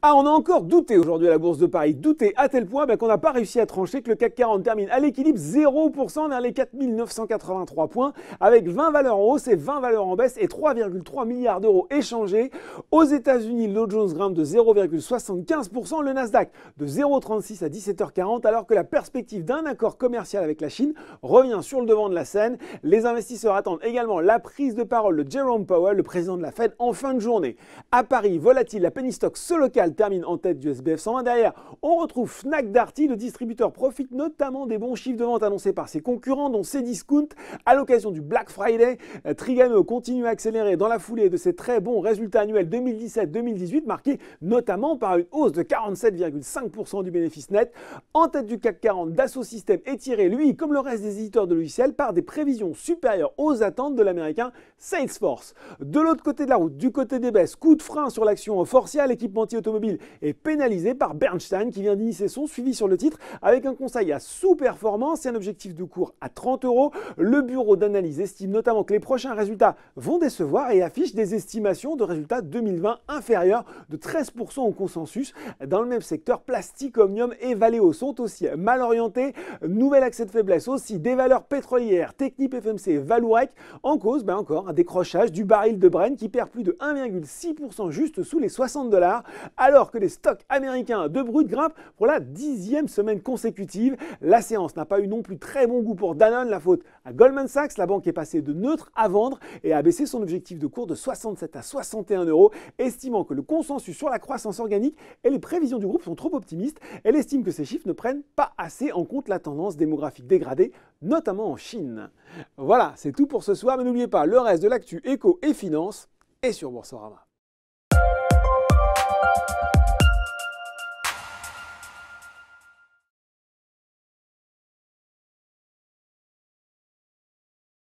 Ah, on a encore douté aujourd'hui à la Bourse de Paris. Douté à tel point qu'on n'a pas réussi à trancher que le CAC 40 termine à l'équilibre 0% vers les 4983 points, avec 20 valeurs en hausse et 20 valeurs en baisse et 3,3 milliards d'euros échangés. Aux États-Unis, le Dow Jones grimpe de 0,75%, le Nasdaq de 0,36 à 17h40, alors que la perspective d'un accord commercial avec la Chine revient sur le devant de la scène. Les investisseurs attendent également la prise de parole de Jerome Powell, le président de la Fed, en fin de journée. À Paris, volatile, la penny stock se locale termine en tête du SBF 120. Derrière, on retrouve Fnac Darty. Le distributeur profite notamment des bons chiffres de vente annoncés par ses concurrents, dont Cdiscount, à l'occasion du Black Friday. Trigano continue à accélérer dans la foulée de ses très bons résultats annuels 2017-2018, marqués notamment par une hausse de 47,5% du bénéfice net. En tête du CAC 40, Dassault Systèmes est tiré, lui, comme le reste des éditeurs de logiciels, par des prévisions supérieures aux attentes de l'américain Salesforce. De l'autre côté de la route, du côté des baisses, coup de frein sur l'action Forcia, l'équipementier automobile est pénalisé par Bernstein qui vient d'initier son suivi sur le titre avec un conseil à sous-performance et un objectif de cours à 30 euros. Le bureau d'analyse estime notamment que les prochains résultats vont décevoir et affiche des estimations de résultats 2020 inférieures de 13% au consensus. Dans le même secteur, Plastic Omnium et Valeo sont aussi mal orientés. Nouvel accès de faiblesse aussi des valeurs pétrolières, Technip FMC, Vallourec, en cause encore un décrochage du baril de Brent qui perd plus de 1,6% juste sous les $60, alors que les stocks américains de brut grimpent pour la 10e semaine consécutive. La séance n'a pas eu non plus très bon goût pour Danone, la faute à Goldman Sachs. La banque est passée de neutre à vendre et a baissé son objectif de cours de 67 à 61 euros, estimant que le consensus sur la croissance organique et les prévisions du groupe sont trop optimistes. Elle estime que ces chiffres ne prennent pas assez en compte la tendance démographique dégradée, notamment en Chine. Voilà, c'est tout pour ce soir, mais n'oubliez pas, le reste de l'actu éco et finance est sur Boursorama.